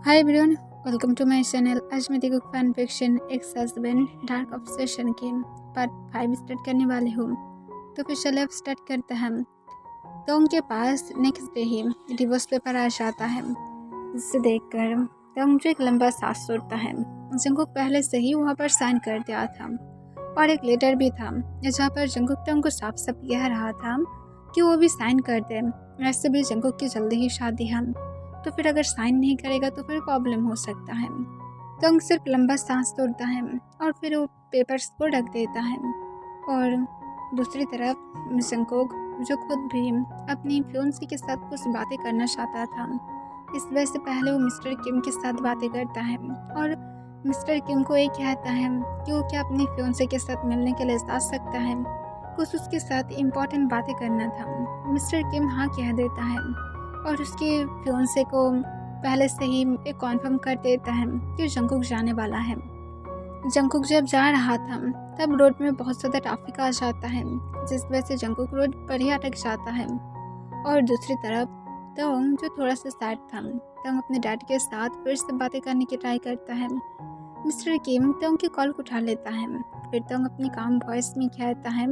Hi everyone, welcome to my channel. आज मैं देखो fan fiction ex husband dark obsession के पार्ट 5 स्टार्ट करने वाले हूँ। तो फिर चले अब स्टार्ट करते हैं। तो उनके पास नेक्स्ट डे ही डिवोर्स पेपर आ जाता है, जिसे देखकर तो मुझे एक लंबा सांस छोड़ता है। जंगकुक पहले से ही वहाँ पर साइन कर दिया था और एक लेटर भी था जहाँ पर जंगकुक तो उनको साफ साफ कह रहा था कि वो भी साइन कर दे। ऐसे भी जंगकुक की जल्दी ही शादी है, तो फिर अगर साइन नहीं करेगा तो फिर प्रॉब्लम हो सकता है। तो अंग सिर्फ लंबा सांस तोड़ता है और फिर वो पेपर्स को ढक देता है। और दूसरी तरफ जंगकुक, जो खुद भी अपनी फियोंसी के साथ कुछ बातें करना चाहता था, इस वजह से पहले वो मिस्टर किम के साथ बातें करता है और मिस्टर किम को ये कहता है कि वो क्या अपनी फियोंसे के साथ मिलने के लिए जा सकता है। कुछ उसके साथ इम्पोर्टेंट बातें करना था। मिस्टर किम हाँ कह देता है और उसके फियोंसे को पहले से ही कॉन्फर्म कर देता है कि जंगकुक जाने वाला है। जंगकुक जब जा रहा था तब रोड में बहुत ज़्यादा ट्रैफिक आ जाता है, जिस वजह से जंगकुक रोड पर ही अटक जाता है। और दूसरी तरफ तोंग, जो थोड़ा सा सैड था, तोंग अपने डैड के साथ फिर से बातें करने की ट्राई करता है। मिस्टर किम तोंग की कॉल को उठा लेता है। फिर तोंग अपनी काम वॉइस में कहता है,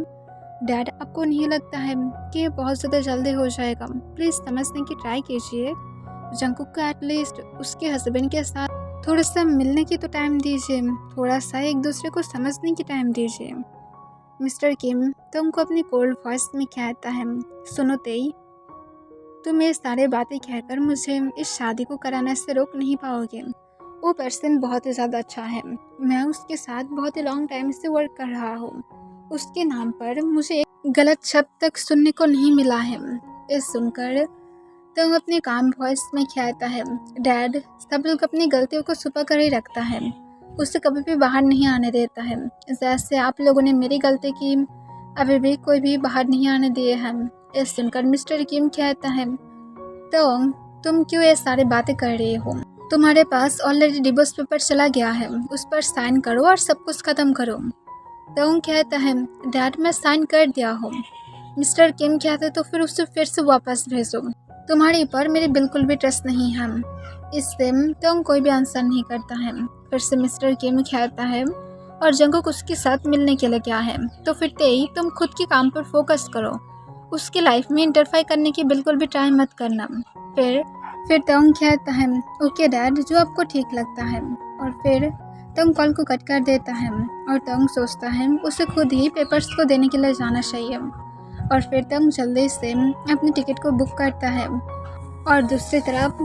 डैड आपको नहीं लगता है कि ये बहुत ज़्यादा जल्दी हो जाएगा? प्लीज़ समझने की ट्राई कीजिए। जंगकुक को एटलीस्ट उसके हस्बैंड के साथ थोड़ा सा मिलने की तो टाइम दीजिए, थोड़ा सा एक दूसरे को समझने की टाइम दीजिए। मिस्टर किम तो उनको अपनी कोल्ड वॉइस में कहता है, सुनो तेई, तुम ये सारे बातें कहकर मुझे इस शादी को कराने से रोक नहीं पाओगे। वो पर्सन बहुत ही ज़्यादा अच्छा है, मैं उसके साथ बहुत ही लॉन्ग टाइम से वर्क कर रहा हूँ। उसके नाम पर मुझे एक गलत शब्द तक सुनने को नहीं मिला है। ये सुनकर तो अपने काम वॉइस में कहता है, डैड सब लोग अपनी गलतियों को छुपा कर ही रखता है, उसे कभी भी बाहर नहीं आने देता है। जैसे आप लोगों ने मेरी गलती की, अभी भी कोई भी बाहर नहीं आने दिए हैं। ये सुनकर मिस्टर किम कहता है, तो तुम क्यों ये सारी बातें कर रही हो? तुम्हारे पास ऑलरेडी डिवोर्स पेपर चला गया है, उस पर साइन करो और सब कुछ खत्म करो। तो कहता है, डैड मैं साइन कर दिया हूँ। मिस्टर किम कहते, तो फिर उसे फिर से वापस भेजो, तुम्हारे ऊपर मेरे बिल्कुल भी ट्रस्ट नहीं है। इससे तो कोई भी आंसर नहीं करता है। फिर से मिस्टर किम कहता है, और जंगकुक उसके साथ मिलने के लिए क्या है, तो फिर तेई तुम खुद के काम पर फोकस करो, उसकी लाइफ में इंटरफेयर करने की बिल्कुल भी ट्राई मत करना। फिर तंग कहता है, ओके डैड, जो आपको ठीक लगता है। और फिर तंग कॉल को कट कर देता है और तंग सोचता है उसे खुद ही पेपर्स को देने के लिए जाना चाहिए। और फिर तंग जल्दी से अपनी टिकट को बुक करता है। और दूसरी तरफ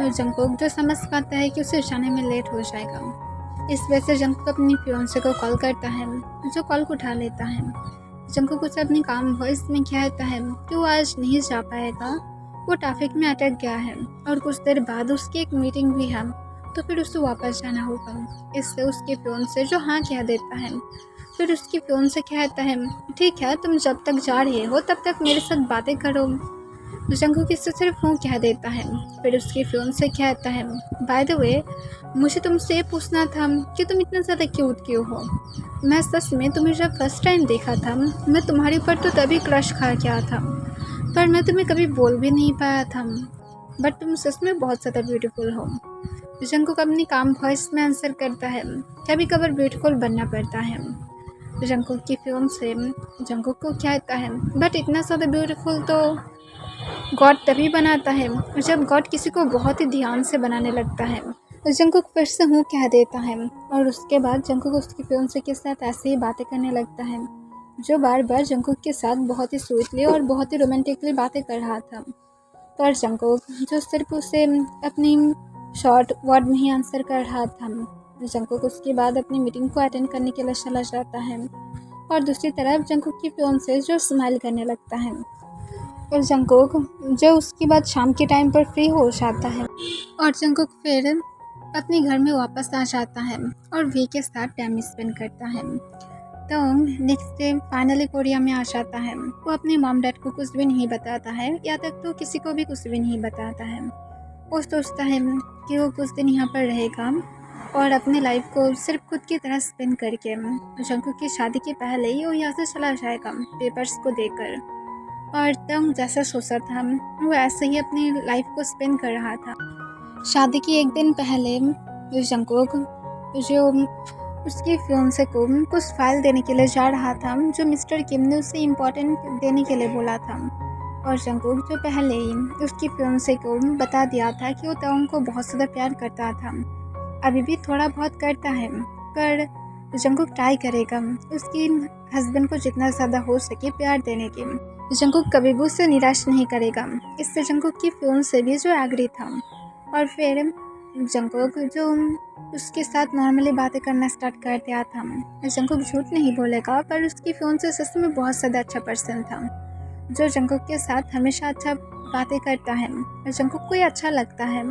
जंगकुक, जो समझ पाता है कि उसे जाने में लेट हो जाएगा, इस वजह से जंगकुक अपनी फियोंसे को कॉल करता है, जो कॉल को उठा लेता है। जंगकुक उसे अपनी काम वॉइस में कहता है कि वो आज नहीं जा पाएगा, वो ट्रैफिक में अटक गया है और कुछ देर बाद उसकी एक मीटिंग भी है, तो फिर उसे वापस जाना होगा। इससे उसके फियोंसे जो हाँ कह देता है। फिर उसकी फियोंसे कहता है, ठीक है, तुम जब तक जा रहे हो तब तक मेरे साथ बातें करो। जंगकुक इससे सिर्फ हाँ कह देता है। फिर उसकी फियोंसे कहता है, बाय द वे, मुझे तुमसे पूछना था कि तुम इतना ज़्यादा क्यूट क्यों हो? मैं सच में तुम्हें जब फर्स्ट टाइम देखा था, मैं तुम्हारे ऊपर तो तभी क्रश खा गया था, पर मैं तुम्हें कभी बोल भी नहीं पाया था। बट तुम सच में बहुत ज़्यादा ब्यूटीफुल हो। जंगकुक अपनी काम वॉइस में आंसर करता है, कभी कभार ब्यूटीफुल बनना पड़ता है। जंगकुक की फियोंसे जंगकुक को कहता है, बट इतना ज़्यादा ब्यूटीफुल तो गॉड तभी बनाता है जब गॉड किसी को बहुत ही ध्यान से बनाने लगता है। जंगकुक फिर से हूँ कह देता है और उसके बाद जंगकुक उसकी फियोंसे के साथ ऐसे ही बातें करने लगता है, जो बार बार जंगकुक के साथ बहुत ही स्वीटली और बहुत ही रोमांटिकली बातें कर रहा था। पर जंगकुक, जो सिर्फ उसे अपनी शॉर्ट वर्ड में ही आंसर कर रहा था, जंगकुक उसके बाद अपनी मीटिंग को अटेंड करने के लिए चला जाता है। और दूसरी तरफ जंगकुक की फियोंसे जो स्माइल करने लगता है। और जंगकुक, जो उसके बाद शाम के टाइम पर फ्री हो जाता है, और जंगकुक फिर अपने घर में वापस आ जाता है और वी के साथ टाइम स्पेंड करता है। तो नेक्स्ट डे फाइनली कोरिया में आ जाता है। वो अपने मॉम डैड को कुछ भी नहीं बताता है, या तक तो किसी को भी कुछ भी नहीं बताता है। वो सोचता है कि वो कुछ दिन यहाँ पर रहेगा और अपनी लाइफ को सिर्फ खुद की तरह स्पेंड करके जंगकुक की शादी के पहले ही वो यहाँ से चला जाएगा पेपर्स को देकर। और तंग जैसा सोचा था वो ऐसे ही अपनी लाइफ को स्पेंड कर रहा था। शादी की एक दिन पहले जंगकुक जो उसकी फियांसे को कुछ फाइल देने के लिए जा रहा था जो मिस्टर किम ने उसे इम्पोर्टेंट देने के लिए बोला था। और जंगकुक जो पहले ही उसकी फियांसे को बता दिया था कि वो तोंग को बहुत ज़्यादा प्यार करता था, अभी भी थोड़ा बहुत करता है, पर जंगकुक ट्राई करेगा उसकी हस्बैंड को जितना ज़्यादा हो सके प्यार देने की। जंगकुक कभी भी उससे निराश नहीं करेगा। इससे जंगकुक की फियांसे भी जो एग्री था। और फिर जंगकुक जो उसके साथ नॉर्मली बातें करना स्टार्ट कर दिया था। जंगकुक झूठ नहीं बोलेगा, पर उसकी फियांसे सच में बहुत ज़्यादा अच्छा पर्सन था जो जंगकुक के साथ हमेशा अच्छा बातें करता है। जंगकुक को ये अच्छा लगता है,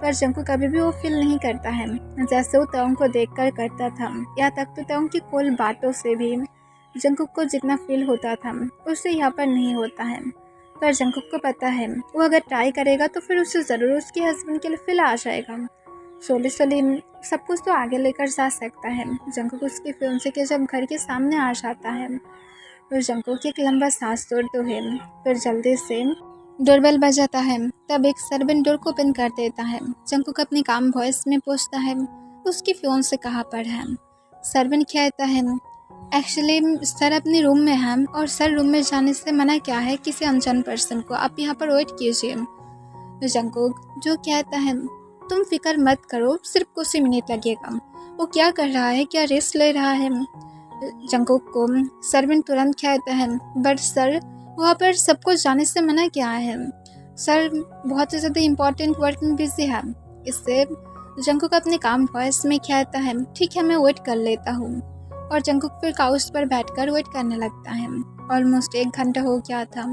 पर जंगकुक कभी भी वो फील नहीं करता है जैसे वो तोंग को देखकर करता था। यहाँ तक तो तोंग की कुल बातों से भी जंगकुक को जितना फील होता था उससे यहाँ पर नहीं होता है। पर जंगकुक को पता है वो अगर ट्राई करेगा तो फिर उसे ज़रूर उसके हस्बैंड के लिए फील आ जाएगा। स्लोली सब कुछ तो आगे लेकर जा सकता है। जंगकुक उसके फियांसे के जब घर के सामने आ जाता है तो जंगकुक एक लंबा सांस तोड़ते हुए फिर जल्दी से डोरबेल बजाता है। तब एक सर्वेंट डोर को ओपन कर देता है। जंगकुक अपनी काम वॉइस में पूछता है उसकी फियांसे कहाँ पर है। सर्वेंट कहता है एक्चुअली सर अपने रूम में हैं और सर रूम में जाने से मना क्या है किसी अनजान पर्सन को, आप यहाँ पर वेट कीजिए। जंगकुक जो कहता है तुम फिक्र मत करो, सिर्फ कुछ ही मिनट लगेगा। वो क्या कर रहा है, क्या रेस्ट ले रहा है। जंगकुक को सर्वेंट तुरंत कहता है बट सर वहाँ पर सबको जाने से मना क्या है, सर बहुत ही ज़्यादा इम्पोर्टेंट वर्क में बिजी है। इससे जंगकुक अपने काम वॉइस में कहता है ठीक है मैं वेट कर लेता हूँ। और जंगकुक फिर काउच पर बैठकर वेट करने लगता है। ऑलमोस्ट 1 घंटा हो गया था,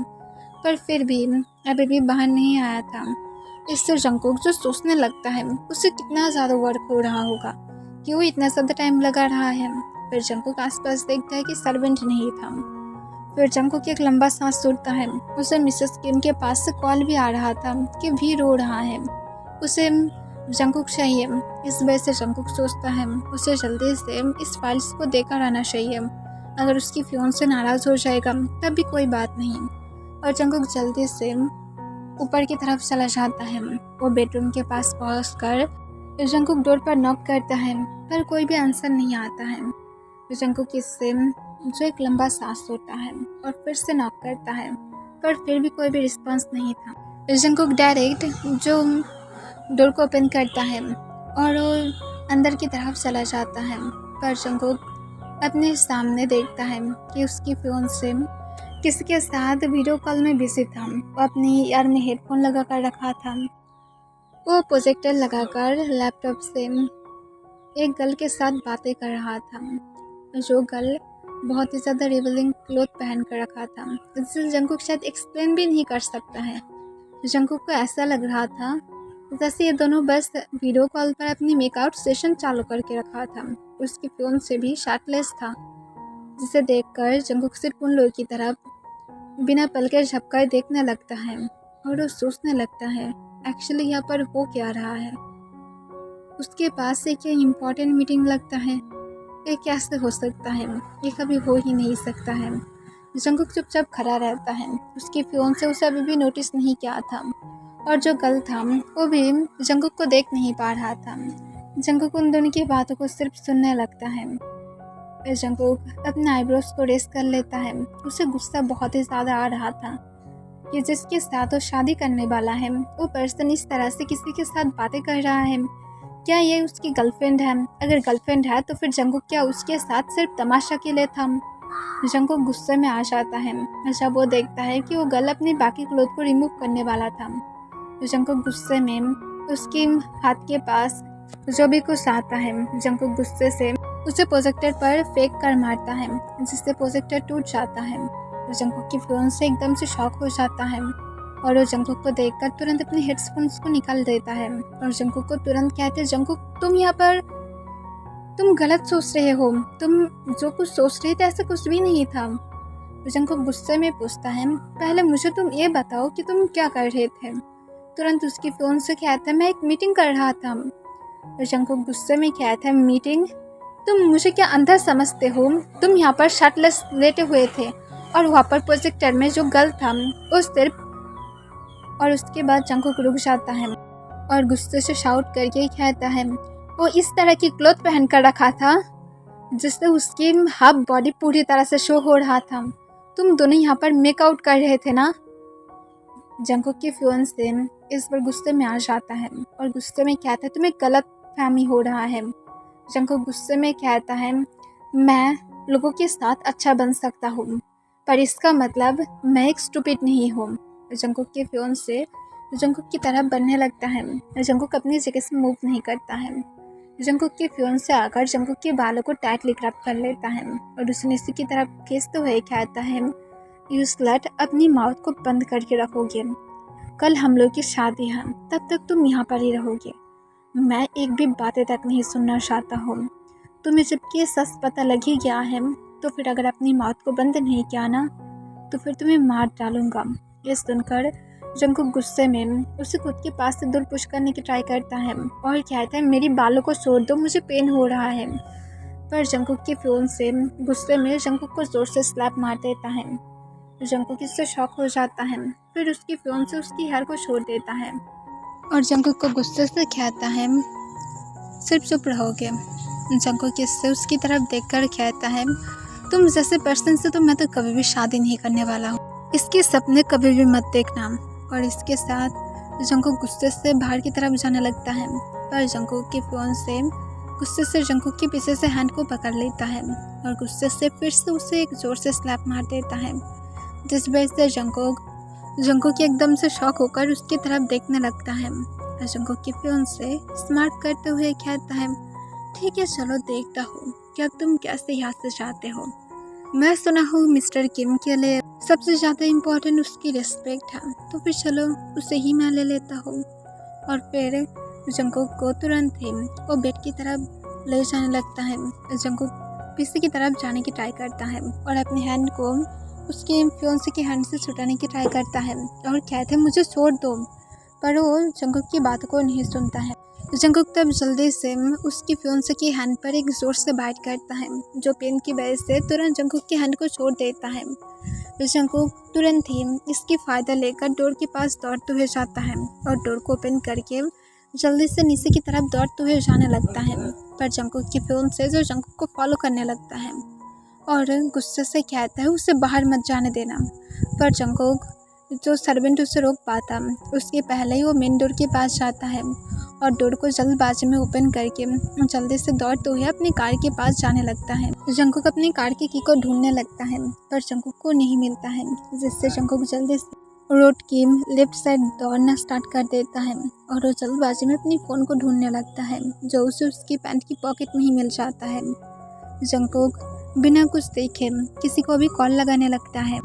पर फिर भी अभी भी बाहर नहीं आया था। इससे जंगकुक जो सोचने लगता है उससे कितना ज़्यादा वर्क हो रहा होगा, क्यों इतना ज़्यादा टाइम लगा रहा है। फिर जंगकुक आसपास देखता है कि सर्वेंट नहीं था। फिर जंगकुक एक लंबा सांस छोड़ता है। उसे मिसेस किम के पास से कॉल भी आ रहा था कि भी रो रहा है, उसे जंगकुक चाहिए। इस वजह से जंगकुक सोचता है उसे जल्दी से इस फाइल्स को देकर आना चाहिए। अगर उसकी फियांसे नाराज़ हो जाएगा तब भी कोई बात नहीं। और जंगकुक जल्दी से ऊपर की तरफ चला जाता है। वो बेडरूम के पास पहुंचकर जंगकुक डोर पर नॉक करता है, पर कोई भी आंसर नहीं आता है। जंगकुक इससे जो एक लंबा सांस होता है और फिर से नॉक करता है, पर फिर भी कोई भी रिस्पांस नहीं था। जंगकुक डायरेक्ट जो डोर को ओपन करता है और वो अंदर की तरफ चला जाता है। पर जंगकुक अपने सामने देखता है कि उसकी फियांसे किसी के साथ वीडियो कॉल में बिजी था। वो अपनी ईयर में हेडफोन लगा कर रखा था। वो प्रोजेक्टर लगाकर लैपटॉप से एक गर्ल के साथ बातें कर रहा था, जो गर्ल बहुत ही ज़्यादा रिवीलिंग क्लोथ पहन कर रखा था, जिसे जंगकुक शायद एक्सप्लेन भी नहीं कर सकता है। जंगकुक को ऐसा लग रहा था जैसे ये दोनों बस वीडियो कॉल पर अपनी मेकआउट सेशन चालू करके रखा था। उसकी फियांसे भी शर्टलेस था, जिसे देखकर जंगकुक सिर्फ उन लोगों की तरफ बिना पलके झपकाए देखने लगता है और वो सोचने लगता है एक्चुअली यहाँ पर हो क्या रहा है। उसके पास एक ये इम्पोर्टेंट मीटिंग लगता है, ये कैसे हो सकता है, ये कभी हो ही नहीं सकता है। जंगकुक चुपचाप खड़ा रहता है। उसकी फियांसे उसे अभी भी नोटिस नहीं किया था और जो गर्ल था वो भी जंगकुक को देख नहीं पा रहा था। जंगकुक उन दोनों की बातों को सिर्फ सुनने लगता है। फिर जंगकुक अपने आईब्रोज को रेस कर लेता है। उसे गुस्सा बहुत ही ज़्यादा आ रहा था कि जिसके साथ वो शादी करने वाला है वो पर्सन इस तरह से किसी के साथ बातें कर रहा है। क्या ये उसकी गर्लफ्रेंड है? अगर गर्लफ्रेंड है तो फिर जंगकुक क्या उसके साथ सिर्फ तमाशा के लिए था? जंगकुक गुस्से में आ जाता है जब वो देखता है कि वो गर्ल अपने बाकी क्लोथ को रिमूव करने वाला था। जंगकुक गुस्से में उसके हाथ के पास जो भी कुछ आता है, जंगकुक गुस्से से उसे प्रोजेक्टर पर फेंक कर मारता है, जिससे प्रोजेक्टर टूट जाता है। जंगकुक की फियांसे एकदम से शॉक हो जाता है और वो जंगकुक को देखकर तुरंत अपने हेडफोन्स को निकाल देता है और जंगकुक को तुरंत कहते हैं जंगकुक तुम यहाँ पर तुम गलत सोच रहे हो, तुम जो कुछ सोच रहे थे ऐसा कुछ भी नहीं था। जंगकुक गुस्से में पूछता है पहले मुझे तुम ये बताओ कि तुम क्या कर रहे थे। तुरंत उसकी फियांसे कहता है मैं एक मीटिंग कर रहा था। जंगकुक गुस्से में कहता है मीटिंग? तुम मुझे क्या अंधा समझते हो? तुम यहाँ पर शर्टलेस लेटे हुए थे और वहाँ पर प्रोजेक्टर में जो गर्ल था वो सिर्फ। और उसके बाद जंगकुक रुक जाता है और गुस्से से शाउट करके कहता है, वो इस तरह की क्लॉथ पहन कर रखा था जिससे उसकी हाफ बॉडी पूरी तरह से शो हो रहा था। तुम दोनों यहाँ पर मेकआउट कर रहे थे ना। जंकुक की फियांसे इस पर गुस्से में आ जाता है और गुस्से में कहता है, तुम्हें गलत फहमी हो रहा है। जंकुक गुस्से में कहता है, मैं लोगों के साथ अच्छा बन सकता हूँ पर इसका मतलब मैं एक स्टूपिड नहीं हूँ। जंकुक के फियांसे जंकुक की तरह बनने लगता है। जंकुक अपनी जगह से मूव नहीं करता है। जंकुक के फियांसे आकर जंकुक के बालों को टाइटली ग्रैब कर लेता है और उसने इसी की तरफ खींचते हुए कहता है, यू स्लट, अपनी माउथ को बंद करके रखोगे। कल हम लोग की शादी है, तब तक तुम यहाँ पर ही रहोगे। मैं एक भी बातें तक नहीं सुनना चाहता हूँ। तुम्हें जबकि सच पता लग ही गया है तो फिर अगर अपनी माउथ को बंद नहीं किया ना तो फिर तुम्हें मार डालूंगा। ये सुनकर जंकुक गुस्से में उसे खुद के पास से दूर पुश करने की ट्राई करता है और कहता है, मेरी बालों को छोड़ दो, मुझे पेन हो रहा है। पर जंकुक के फियांसे गुस्से में जंकुक को जोर से स्लैप मार देता है। जंकुक इससे शॉक हो जाता है। फिर उसकी फियांसे उसकी हेयर को छोड़ देता है और जंकुक को गुस्से से कहता है, सिर्फ चुप रहोगे। जंकुक इससे उसकी तरफ देखकर कहता है, तुम जैसे पर्सन से तो मैं तो कभी भी शादी नहीं करने वाला हूँ। इसके सपने कभी भी मत देखना। और इसके साथ जंकुक गुस्से से बाहर की तरफ जाने लगता है पर जंकुक के फियांसे गुस्से से जंकुक के पीछे से हैंड को पकड़ लेता है और गुस्से से फिर से उसे एक जोर से स्लैप मार देता है, जिस वजह से जंकुक एकदम से शॉक होकर उसकी तरफ देखने लगता है। जंकुक की फियांसे स्मार्ट करते हुए कहता है, ठीक है चलो देखता हूँ कि अब तुम कैसे यहाँ से जाते हो। मैं सुना हूँ मिस्टर किम के लिए सबसे ज़्यादा इम्पोर्टेंट उसकी रिस्पेक्ट है, तो फिर चलो उसे ही मैं ले लेता हूँ। और फिर जंकुक को तुरंत ही वो बेड की तरफ ले जाने लगता है। जंकुक पीछे की तरफ जाने की ट्राई करता है और अपने हैंड को उसके फियांसे के हैंड से छुटाने की ट्राई करता है और कहते हैं, मुझे छोड़ दो। पर वो जंकुक की बातों को नहीं सुनता है। जंकुक तब जल्दी से उसकी फियांसे के हैंड पर एक जोर से बाइट करता है, जो पेन की वजह से तुरंत जंकुक के हैंड को छोड़ देता है। जंकुक तुरंत ही इसकी फ़ायदा लेकर डोर के पास दौड़ते हुए जाता है और डोर को ओपन करके जल्दी से नीचे की तरफ दौड़ते हुए जाने लगता है। पर जंकुक की फियांसे जो जंकुक को फॉलो करने लगता है और गुस्से से कहता है, उसे बाहर मत जाने देना। पर जंकुक जो सर्वेंट उसे रोक पाता उसके पहले ही वो मेन डोर के पास जाता है और डोर को जल्दबाजी में ओपन करके जल्दी से दौड़ते हुए अपनी कार के पास जाने लगता है। जंकुक अपनी कार की की को ढूंढने लगता है पर जंकुक को नहीं मिलता है, जिससे जंकुक जल्दी से रोड की लेफ्ट साइड दौड़ना स्टार्ट कर देता है और वो जल्दबाजी में अपनी फ़ोन को ढूंढने लगता है, जो उसे उसकी पैंट की पॉकेट में ही मिल जाता है। जंकुक बिना कुछ देखे किसी को भी कॉल लगाने लगता है।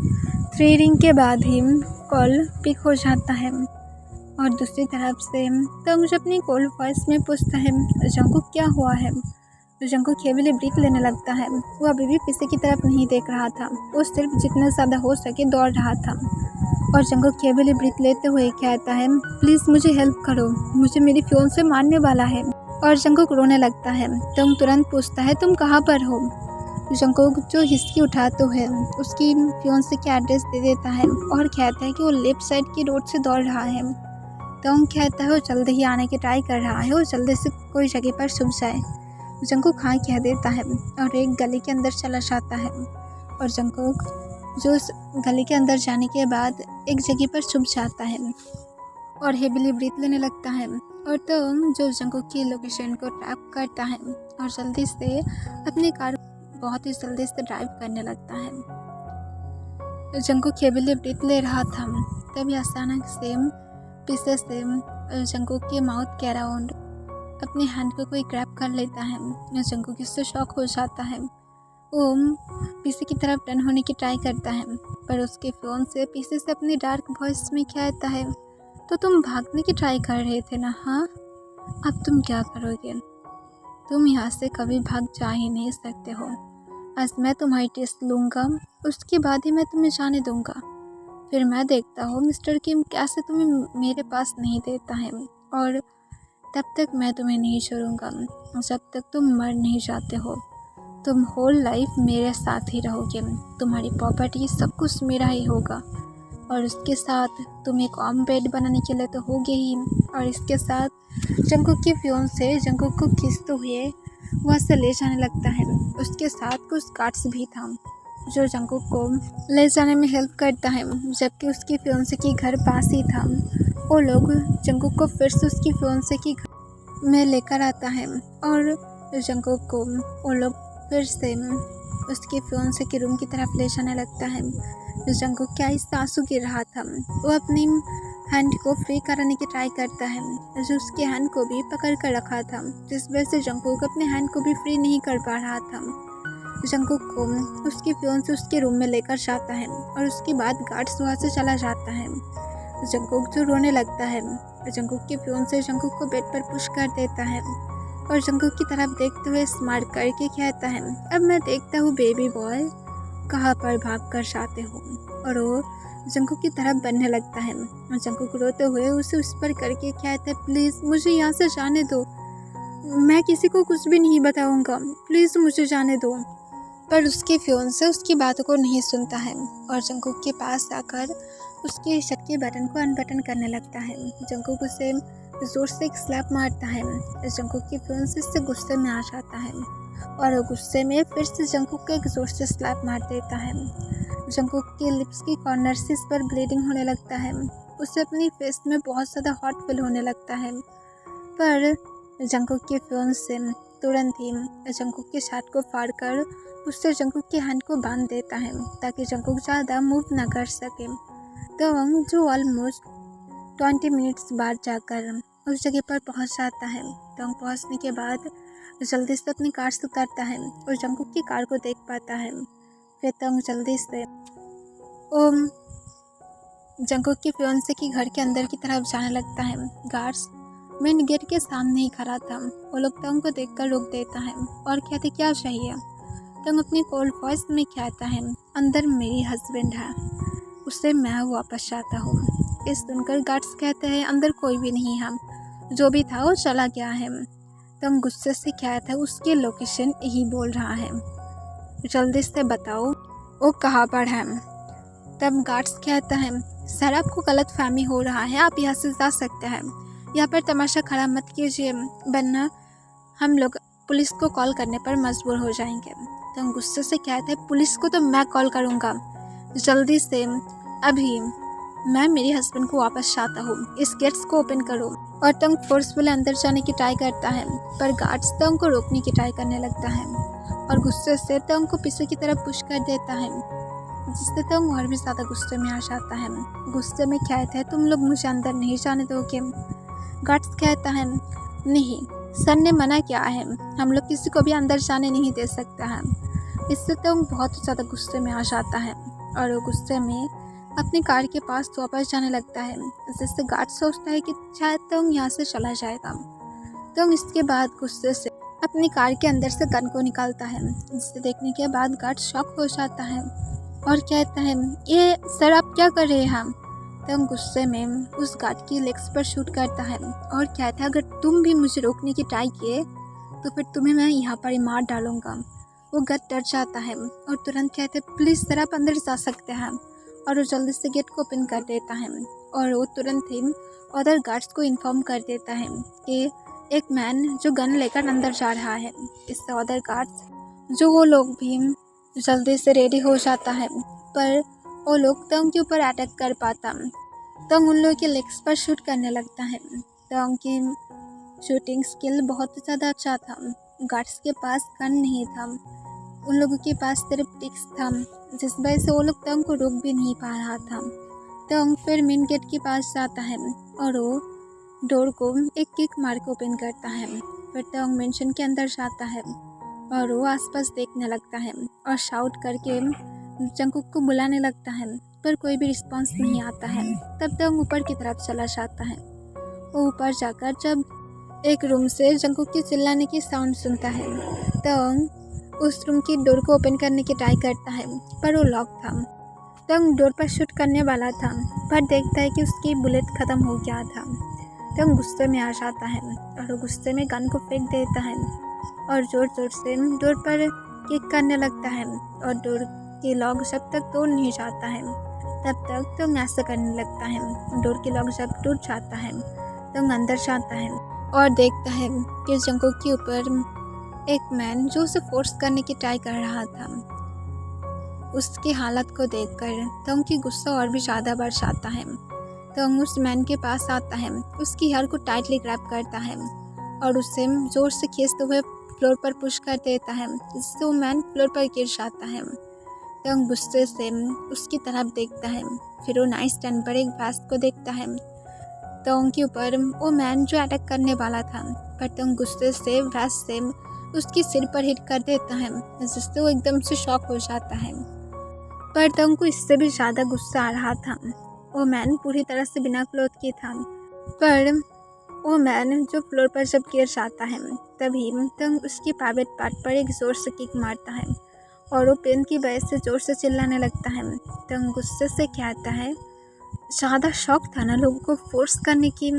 3 रिंग के बाद ही कॉल पिक हो जाता है और दूसरी तरफ से तो मुझे अपनी कॉल वॉइस में पूछता है, जंकुक क्या हुआ है। जंकुक हेविली ब्रीथ लेने लगता है। वो अभी भी पीछे की तरफ नहीं देख रहा था, वो सिर्फ जितना ज़्यादा हो सके दौड़ रहा था। और जंकुक हेविली ब्रीथ लेते हुए कहता है, प्लीज़ मुझे हेल्प करो, मुझे मेरी फियांसे मारने वाला है। और जंकुक रोने लगता है। तुम तुरंत पूछता है, तुम कहाँ पर हो। जंकुक जो हिचकी उठाते हुए उसकी फियांसे के एड्रेस दे देता है और कहता है कि वो लेफ्ट साइड की रोड से दौड़ रहा है। टोंग कहता है वो जल्दी ही आने की ट्राई कर रहा है, वो जल्दी से कोई जगह पर छुप जाए। जंकुक हाँ कह देता है और एक गली के अंदर चला जाता है और जंकुक जो उस गली के अंदर जाने के बाद एक जगह पर छुप जाता है और हेविली ब्रीथ लेने लगता है। और टोंग जो जंकुक की लोकेशन को ट्रैप करता है और जल्दी से अपनी कार बहुत ही जल्दी से ड्राइव करने लगता है। जंकुक हेविली ब्रीथ ले रहा था तभी अचानक से पीछे से जंकुक के माउथ के अराउंड अपने हैंड को कोई ग्रैब कर लेता है। जंकुक इससे शॉक हो जाता है। वो पीछे की तरफ टर्न होने की ट्राई करता है पर उसके फ़ोन से पीछे से अपनी डार्क वॉइस में कहता है, तो तुम भागने की ट्राई कर रहे थे ना। हाँ, अब तुम क्या करोगे। तुम यहाँ से कभी भाग जा ही नहीं सकते हो। आज मैं तुम्हारी टेस्ट लूँगा, उसके बाद ही मैं तुम्हें जाने दूँगा। फिर मैं देखता हूँ मिस्टर किम कैसे तुम्हें मेरे पास नहीं देता है और तब तक मैं तुम्हें नहीं छोड़ूंगा जब तक तुम मर नहीं जाते हो। तुम होल लाइफ मेरे साथ ही रहोगे, तुम्हारी प्रॉपर्टी सब कुछ मेरा ही होगा और उसके साथ तुम एक आर्म बेड बनाने के लिए तो हो गई ही, और इसके साथ जंगकुक की फियोंसे जंगकुक को खींचते हुए वहाँ से ले जाने लगता है। उसके साथ कुछ गार्ड्स भी था जो जंगकुक को ले जाने में हेल्प करता है, जबकि उसकी फियोंसे की घर पास ही था। वो लोग जंगकुक को फिर से उसकी फियोंसे की घर में लेकर आता है और जंगकुक को वो लोग फिर से उसकी फियोंसे के रूम की तरफ ले जाने लगता है। जंगकुक क्या इस आंसू गिर रहा था, वो अपनी हैंड को फ्री कराने की ट्राई करता है, जो उसके हैंड को भी पकड़ कर रखा था, जिस वजह से जंगकुक अपने हैंड को भी फ्री नहीं कर पा रहा था। जंगकुक को उसकी फियोंसे उसके रूम में लेकर जाता है और उसके बाद गार्ड्स वहाँ से चला जाता है। जंगकुक जो रोने लगता है, जंगकुक की फियोंसे जंगकुक को बेड पर पुश कर देता है और जंगकुक की तरफ देखते हुए स्माइल करके कहता है, अब मैं देखता हूँ बेबी बॉय कहाँ पर भाग कर जाते हो। और वो जंगकुक की तरफ बढ़ने लगता है और जंगकुक रोते हुए उसे उस पर करके कहता है, प्लीज़ मुझे यहाँ से जाने दो, मैं किसी को कुछ भी नहीं बताऊँगा, प्लीज़ मुझे जाने दो। पर उसकी फियोंसे उसकी बातों को नहीं सुनता है और जंगकुक के पास आकर उसके शर्ट के बटन को अनबटन करने लगता है। जंगकुक उसे जोर से एक स्लैप मारता है। जंगकुक की फियोंसे इससे गुस्से में आ जाता है और वो गुस्से में फिर से जंगकुक को एक जोर से स्लैप मार देता है। जंगकुक के लिप्स की कॉर्नर से इस पर ब्लीडिंग होने लगता है। उसे अपनी फेस में बहुत ज़्यादा हॉट फील होने लगता है, पर जंगकुक की फियोंसे तुरंत ही जंगकुक के शर्ट को फाड़कर उससे जंगकुक के हैंड को बांध देता है ताकि जंगकुक ज़्यादा मूव ना कर सके। तो जो ऑलमोस्ट 20 मिनट्स बाद जाकर उस जगह पर पहुंच जाता है। तो पहुंचने के बाद जल्दी से अपनी कार से उतरता है और जंगकुक की कार को देख पाता है। फिर तंग जल्दी से जंगकुक की फियोंसे की घर के अंदर की तरफ जाने लगता है। गार्ड्स मेन गेट के सामने ही खड़ा था। वो लोग तंग को देखकर रोक देता है और कहते क्या चाहिए। तंग अपनी कोल्ड वॉइस में कहता है, अंदर मेरी हस्बैंड है, उससे मैं वापस चाहता हूँ। इस सुनकर गार्ड्स कहते हैं, अंदर कोई भी नहीं है, जो भी था वो चला गया है। तंग गुस्से से कहता है, उसकी लोकेशन यही बोल रहा है, जल्दी से बताओ वो कहाँ पर है। तब गार्ड्स कहता है, सर आपको गलत फहमी हो रहा है, आप यहाँ से जा सकते हैं, यहाँ पर तमाशा खड़ा मत कीजिए वरना हम लोग पुलिस को कॉल करने पर मजबूर हो जाएंगे। तो गुस्से से कहते हैं, पुलिस को तो मैं कॉल करूँगा, जल्दी से अभी मैं मेरे हस्बैंड को वापस चाहता हूँ, इस गेट्स को ओपन करो। और तंग फोर्सफुल अंदर जाने की ट्राई करता है, पर गार्ड्स तंग को रोकने की ट्राई करने लगता है और गुस्से से तंग को पीछे की तरफ पुश कर देता है, जिससे तंग और भी ज़्यादा गुस्से में आ जाता है। गुस्से में कहता है, तुम लोग मुझे अंदर नहीं जाने दोगे। गार्ड्स कहता है, नहीं, सर ने मना किया है, हम लोग किसी को भी अंदर जाने नहीं दे सकते हैं। इससे तंग बहुत ज़्यादा गुस्से में आ जाता है और वो गुस्से में अपनी कार के पास वापस जाने लगता है, जिससे गार्ड सोचता है कि शायद तंग यहाँ से चला जाएगा। तंग इसके बाद गुस्से से अपनी कार के अंदर से गन को निकालता है, जिसे देखने के बाद गार्ड शॉक हो जाता है और कहता है, ये सर आप क्या कर रहे हैं। तंग गुस्से में उस गार्ड की लेग्स पर शूट करता है और कहता है, अगर तुम भी मुझे रोकने की ट्राई किए तो फिर तुम्हें मैं यहाँ पर ही मार डालूंगा। वो गार्ड डर जाता है और तुरंत कहते हैं, प्लीज़ सर आप अंदर जा सकते हैं, और वो जल्दी से गेट को ओपन कर देता है और वो तुरंत ही अदर गार्ड्स को इन्फॉर्म कर देता है कि एक मैन जो गन लेकर अंदर जा रहा है। इससे अदर गार्ड्स जो वो लोग भी जल्दी से रेडी हो जाता है, पर वो लोग तंग के ऊपर अटैक कर पाता। तंग उन लोगों के लेग्स पर शूट करने लगता है। तंग की शूटिंग स्किल बहुत ज़्यादा अच्छा था। गार्ड्स के पास गन नहीं था, उन लोगों के पास सिर्फ टिक्स था, जिस वजह से वो लोग तंग को रोक भी नहीं पा रहा था। तंग फिर मेन गेट के पास जाता है और वो डोर को एक किक मार के ओपन करता है। फिर तंग मेंशन के अंदर जाता है और वो आसपास देखने लगता है और शाउट करके जंगकुक को बुलाने लगता है, पर कोई भी रिस्पांस नहीं आता है। तब तंग ऊपर की तरफ चला जाता है। वो ऊपर जाकर जब एक रूम से जंगकुक के चिल्लाने की साउंड सुनता है, तंग उस रूम की डोर को ओपन करने की ट्राई करता है, पर वो लॉक था। तंग डोर पर शूट करने वाला था, पर देखता है कि उसकी बुलेट ख़त्म हो गया था। तंग गुस्से में आ जाता है और वो गुस्से में गन को फेंक देता है और ज़ोर ज़ोर से डोर पर किक करने लगता है और डोर के लॉक जब तक तोड़ नहीं जाता है तब तक तंग ऐसा करने लगता है। डोर की लॉक जब टूट जाता है, तंग अंदर जाता है और देखता है कि जंगकुक के ऊपर एक मैन जो उसे फोर्स करने की ट्राई कर रहा था। उसकी हालत को देखकर तंग की गुस्सा और भी ज़्यादा बढ़ जाता है। तंग उस मैन के पास आता है, उसकी हेयर को टाइटली ग्रैब करता है और उसे जोर से खींचते हुए फ्लोर पर पुश कर देता है, जिससे वो मैन फ्लोर पर गिर जाता है। तंग गुस्से से उसकी तरफ देखता है, फिर वो नाइट स्टैंड पर एक भैंस को देखता है। तंग के ऊपर वो मैन जो अटैक करने वाला था, पर तंग गुस्से से भैंस से उसके सिर पर हिट कर देता है, जिससे वो एकदम से शॉक हो जाता है। पर तंग को इससे भी ज़्यादा गुस्सा आ रहा था। वो मैन पूरी तरह से बिना क्लोथ के था, पर वो मैन जो फ्लोर पर जब गिर जाता है, तभी तंग उसकी प्राइवेट पार्ट पर एक ज़ोर से किक मारता है और वो पेन की वजह से ज़ोर से चिल्लाने लगता है। तंग गुस्से से कहता है, ज़्यादा शौक था ना लोगों को फोर्स करने की।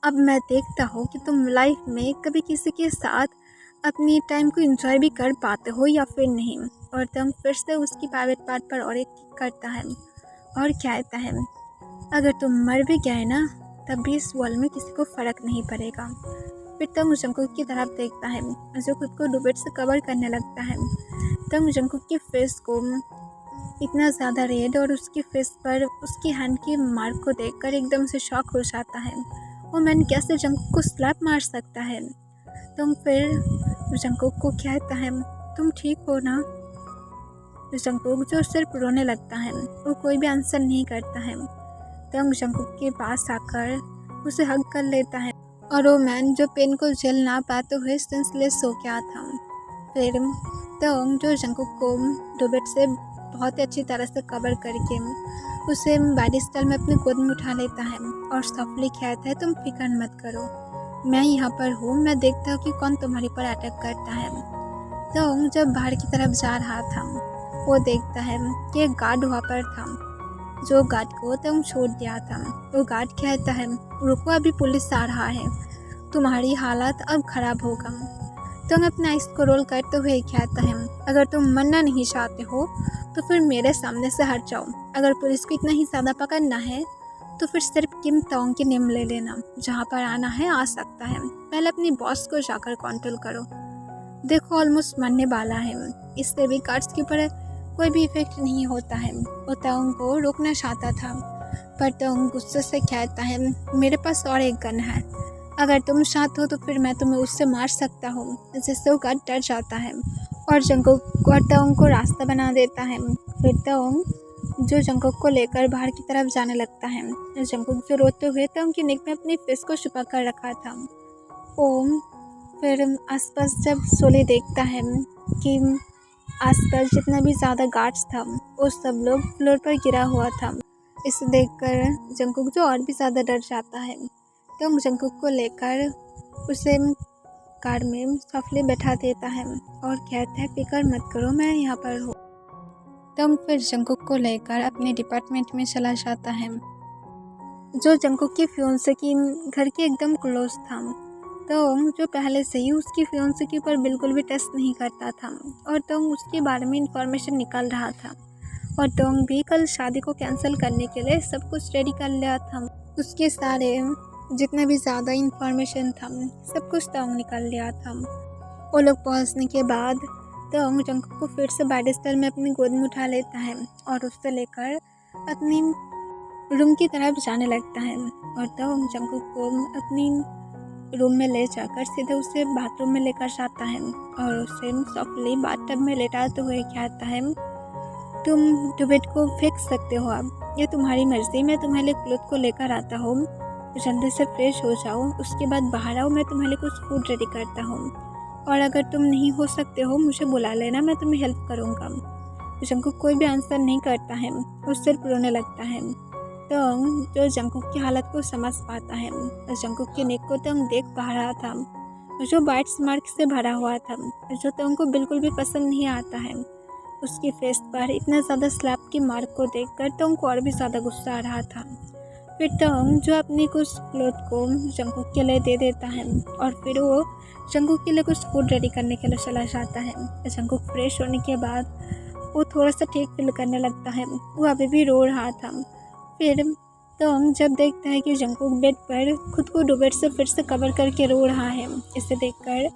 अब मैं देखता हूँ कि तुम लाइफ में कभी किसी के साथ अपनी टाइम को एंजॉय भी कर पाते हो या फिर नहीं। और तंग फिर से उसकी प्राइवेट पार्ट पर और एक किक करता है और कहता है, अगर तुम मर भी गए ना, तब भी इस वर्ल्ड में किसी को फ़र्क नहीं पड़ेगा। फिर तंग जंगकुक की तरफ देखता है, जो खुद को डुबेट से कवर करने लगता है। तंग जंगकुक की फेस को इतना ज़्यादा रेड और उसकी फेस पर उसकी हैंड की मार्क को देखकर एकदम से शॉक हो जाता है। वो मैन कैसे जंगकुक को स्लैप मार सकता है। तंग फिर जंगकुक को कहता है, तुम ठीक हो ना। जंगकुक जो सिर्फ रोने लगता है, वो कोई भी आंसर नहीं करता है। तंग जंगकुक के पास आकर उसे हग कर लेता है और वो मैन जो पेन को झेल ना पाते हुए सेंसलेस हो गया था। फिर तंग जो जंगकुक को डुबेट से बहुत अच्छी तरह से कवर करके उसे बैडी स्टाइल में अपनी गोद में उठा लेता है और सॉफ्टली कहता है, तुम फिक्र मत करो, मैं यहाँ पर हूँ, मैं देखता हूँ कि कौन तुम्हारे पर अटैक करता है। तंग जब बाहर की तरफ जा रहा था, वो देखता है कि एक गार्ड वहाँ पर था, जो गार्ड को तंग छोड़ दिया था। वो गार्ड कहता है, रुको, अभी पुलिस आ रहा है, तुम्हारी हालत अब ख़राब होगा। तंग अपना आइस को रोल करते हुए कहता है, अगर तुम मरना नहीं चाहते हो तो फिर मेरे सामने से हट जाओ। अगर पुलिस को इतना ही ज़्यादा पकड़ना है तो फिर सिर्फ किम तोंग की नेम ले लेना, जहाँ पर आना है आ सकता है। पहले अपनी बॉस को जाकर कंट्रोल करो, देखो ऑलमोस्ट मरने वाला है। इससे भी गार्ड्स के ऊपर कोई भी इफेक्ट नहीं होता है। वो तोंग को रोकना चाहता था, पर तोंग गुस्से से कहता है, मेरे पास और एक गन है, अगर तुम चाहते हो तो फिर मैं तुम्हें उससे मार सकता हूँ। जिससे वो गार्ड डर जाता है और जंगकुक और तोंग को रास्ता बना देता है। फिर तोंग जो जंगकुक को लेकर बाहर की तरफ जाने लगता है। जंगकुक जो रोते हुए तोंग की नेक में अपनी फेस को छुपा कर रखा था। ओम फिर आसपास जब सोले देखता है कि आसपास जितना भी ज़्यादा गार्ड्स था, वो सब लोग फ्लोर पर गिरा हुआ था। इसे देखकर जंगकुक जो और भी ज़्यादा डर जाता है, तो जंगकुक को लेकर उसे कार में सॉफ्टली बैठा देता है और कहता है, फिक्र मत करो, मैं यहाँ पर हूँ। तंग फिर जंगकुक को लेकर अपने डिपार्टमेंट में चला जाता है, जो जंगकुक की फियोंसे की घर के एकदम क्लोज था। तोंग जो पहले से ही उसकी फियोंसे के ऊपर बिल्कुल भी टेस्ट नहीं करता था और तोंग उसके बारे में इंफॉर्मेशन निकाल रहा था। और तोंग भी कल शादी को कैंसिल करने के लिए सब कुछ रेडी कर लिया था। उसके सारे जितने भी ज़्यादा इंफॉर्मेशन था सब कुछ तोंग निकाल लिया था। वो लोग पहुँचने के बाद तोंग जंगकुक को फिर से बैड स्टाइल में अपनी गोद में उठा लेता है और उससे लेकर अपनी रूम की तरफ जाने लगता है। और तोंग जंगकुक को अपनी रूम में ले जाकर सीधे उसे बाथरूम में लेकर जाता है और उसे सॉफ्टली बाथटब में लेटाते हुए कहता है, तुम डुबेट को फेंक सकते हो, अब ये तुम्हारी मर्जी, मैं तुम्हारे लिए क्लोथ को लेकर आता हूँ, जल्दी से फ्रेश हो जाओ, उसके बाद बाहर आओ, मैं तुम्हारे लिए कुछ फूड रेडी करता हूँ, और अगर तुम नहीं हो सकते हो मुझे बुला लेना, मैं तुम्हें हेल्प करूँगा। जंगकुक कोई भी आंसर नहीं करता है, वो सिर्फ रोने लगता है। तोंग जो जंगकुक की हालत को समझ पाता है, जंगकुक के नेक को तोंग देख पा रहा था, जो बाइट्स मार्क से भरा हुआ था, जो तोंग को बिल्कुल भी पसंद नहीं आता है। उसकी फेस पर इतना ज़्यादा स्लैप की मार्क को देखकर तोंग को और भी ज़्यादा गुस्सा आ रहा था। फिर तोंग जो अपनी कुछ क्लोथ को जंगकुक के लिए दे देता है और फिर वो जंगकुक के लिए कुछ फूड रेडी करने के लिए चला जाता है। जंगकुक फ्रेश होने के बाद वो थोड़ा सा ठीक फील करने लगता है। वो अभी भी रो रहा था। फिर तोंग जब देखता है कि जंगकुक बेड पर खुद को डुबेट से फिर से कवर करके रो रहा है, इसे देखकर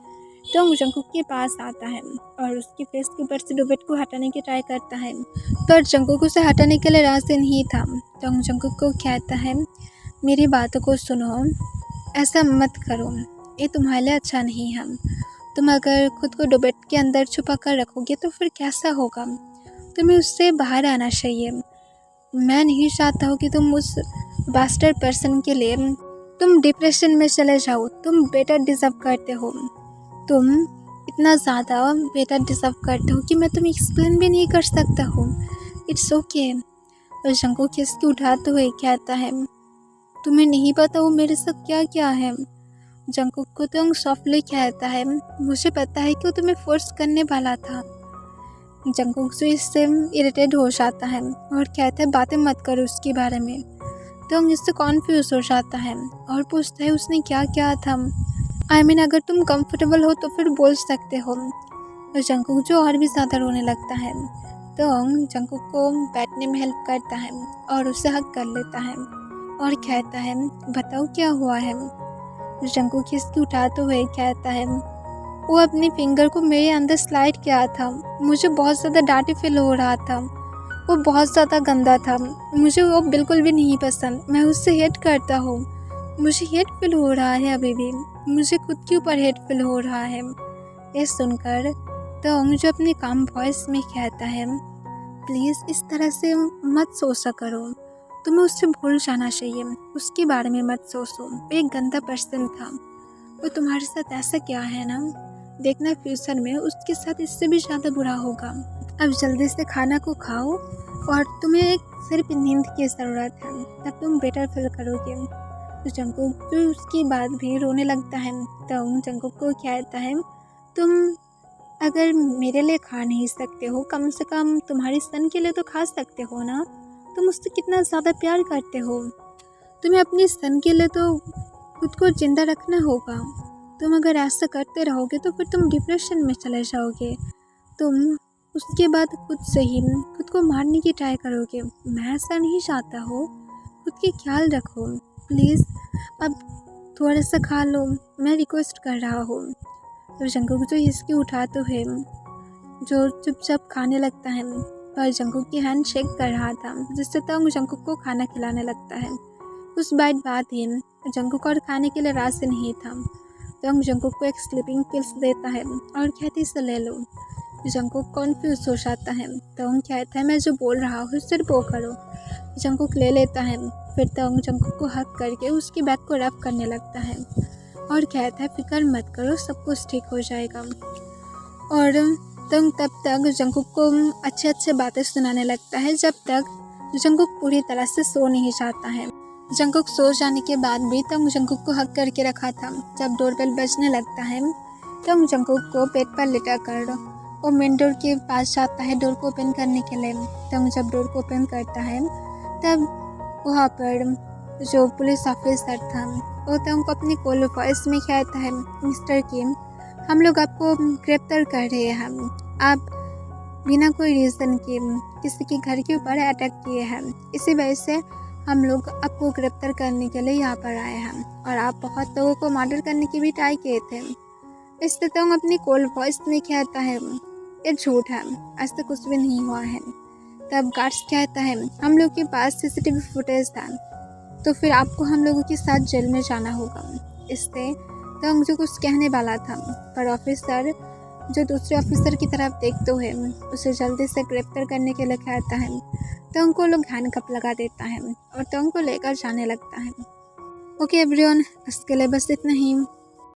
तोंग जंगकुक के पास आता है और उसकी फेस के ऊपर से डुबेट को हटाने की ट्राई करता है, पर जंगकुक उसे हटाने के लिए राजी नहीं था। तोंग जंगकुक को कहता है, मेरी बातों को सुनो, ऐसा मत करो, ये तुम्हारे लिए अच्छा नहीं है। तुम अगर खुद को डुबेट के अंदर छुपा कर रखोगे तो फिर कैसा होगा? तुम्हें उससे बाहर आना चाहिए। मैं नहीं चाहता हूँ कि तुम उस बास्टर्ड पर्सन के लिए तुम डिप्रेशन में चले जाओ। तुम बेटर डिज़र्व करते हो। तुम इतना ज़्यादा बेटर डिज़र्व करते हो कि मैं तुम्हें एक्सप्लेन भी नहीं कर सकता हूँ। It's okay. और जंगकुक खिसकी उठाते हुए कहता है, तुम्हें नहीं पता वो मेरे साथ क्या क्या है। जंगकुक को तोंग सॉफ्टली कहता है, मुझे पता है कि वो तुम्हें फोर्स करने वाला था। जंगकुक जो इससे इरिटेट हो जाता है और कहता है, बातें मत करो उसके बारे में। तोंग इससे कॉन्फ्यूज हो जाता है और पूछता है, उसने क्या किया था? आई मीन अगर तुम कंफर्टेबल हो तो फिर बोल सकते हो। और जंगकुक जो और भी ज़्यादा रोने लगता है। तोंग जंगकुक को बैठने में हेल्प करता है और उसे हक कर लेता है और कहता है, बताओ क्या हुआ है। जंगकुक खिसकी उठाते हुए कहता है, वो अपनी फिंगर को मेरे अंदर स्लाइड किया था। मुझे बहुत ज़्यादा डांटी फील हो रहा था। वो बहुत ज़्यादा गंदा था। मुझे वो बिल्कुल भी नहीं पसंद। मैं उससे हेट करता हूँ। मुझे हेट फील हो रहा है अभी भी। मुझे खुद के ऊपर हेट फील हो रहा है। ये सुनकर तोंग जो अपनी काम वॉइस में कहता है, प्लीज़ इस तरह से मत सोचा करो। तुम्हें उससे भूल जाना चाहिए। उसके बारे में मत सोचो। वो एक गंदा पर्सन था। वो तुम्हारे साथ ऐसा क्या है ना, देखना फ्यूचर में उसके साथ इससे भी ज़्यादा बुरा होगा। अब जल्दी से खाना को खाओ और तुम्हें एक सिर्फ नींद की ज़रूरत है, तब तुम बेटर फील करोगे। तो जंगकुक जो उसकी बात भी रोने लगता है। तो जंगकुक को कहता है, तुम अगर मेरे लिए खा नहीं सकते हो, कम से कम तुम्हारी सन के लिए तो खा सकते हो ना। तुम उससे कितना ज़्यादा प्यार करते हो। तुम्हें अपनी सन के लिए तो खुद को जिंदा रखना होगा। तुम अगर ऐसा करते रहोगे तो फिर तुम डिप्रेशन में चले जाओगे। तुम उसके बाद खुद से ही खुद को मारने की ट्राई करोगे। मैं ऐसा नहीं चाहता हो। खुद की ख्याल रखो प्लीज़। अब थोड़ा सा खा लो, मैं रिक्वेस्ट कर रहा हूँ। तो जंगकुक जो हिचकी उठाते हुए जो चुपचाप खाने लगता है, पर जंगकुक की हैंड शेक कर रहा था, जिससे तोंग जंगकुक को खाना खिलाने लगता है। कुछ बाइट बाद ही जंगकुक और खाने के लिए राजी नहीं था। तोंग जंगकुक को एक स्लीपिंग पिल्स देता है और कहती से ले लो। जंगकुक कॉन्फ्यूज हो जाता है। तोंग कहता है, मैं जो बोल रहा हूँ सिर्फ वो करो। जंगकुक ले लेता है। फिर तोंग जंगकुक को हक करके उसकी बैक को रब करने लगता है और कहता है, फिक्र मत करो, सब कुछ ठीक हो जाएगा। और तोंग तब तक जंगकुक को अच्छे अच्छे बातें सुनाने लगता है जब तक जंगकुक पूरी तरह से सो नहीं जाता है। जंगकुक सो जाने के बाद भी तोंग जंगकुक को हक करके रखा था। जब डोरबेल बजने लगता है, तोंग जंगकुक को बेड पर लिटा कर वो मेन डोर के पास जाता है डोर को ओपन करने के लिए। तोंग जब डोर को ओपन करता है तब वहाँ पर जो पुलिस ऑफिसर था वो तोंग को अपनी कॉल वॉइस में कहता है, मिस्टर किम, हम लोग आपको गिरफ्तार कर रहे हैं। आप बिना कोई रीज़न के किसी के घर के ऊपर अटैक किए हैं। इसी वजह से हम लोग आपको गिरफ्तार करने के लिए यहाँ पर आए हैं और आप बहुत लोगों को मर्डर करने की भी ट्राई किए थे। इससे तोंग अपनी कॉल वॉइस में कहता है, ये झूठ है, आज तक कुछ भी नहीं हुआ है। तब गार्ड्स कहता है, हम लोग के पास सीसीटीवी फुटेज था, तो फिर आपको हम लोगों के साथ जेल में जाना होगा। इससे तोंग जो कुछ कहने वाला था, पर ऑफिसर जो दूसरे ऑफिसर की तरफ देखते हुए उसे जल्दी से गिरफ्तार करने के लिए कहता है। तोंग को लोग हैंडकफ लगा देता है और तोंग को लेकर जाने लगता है। ओके एवरीवन, इसके लिए बस इतना ही।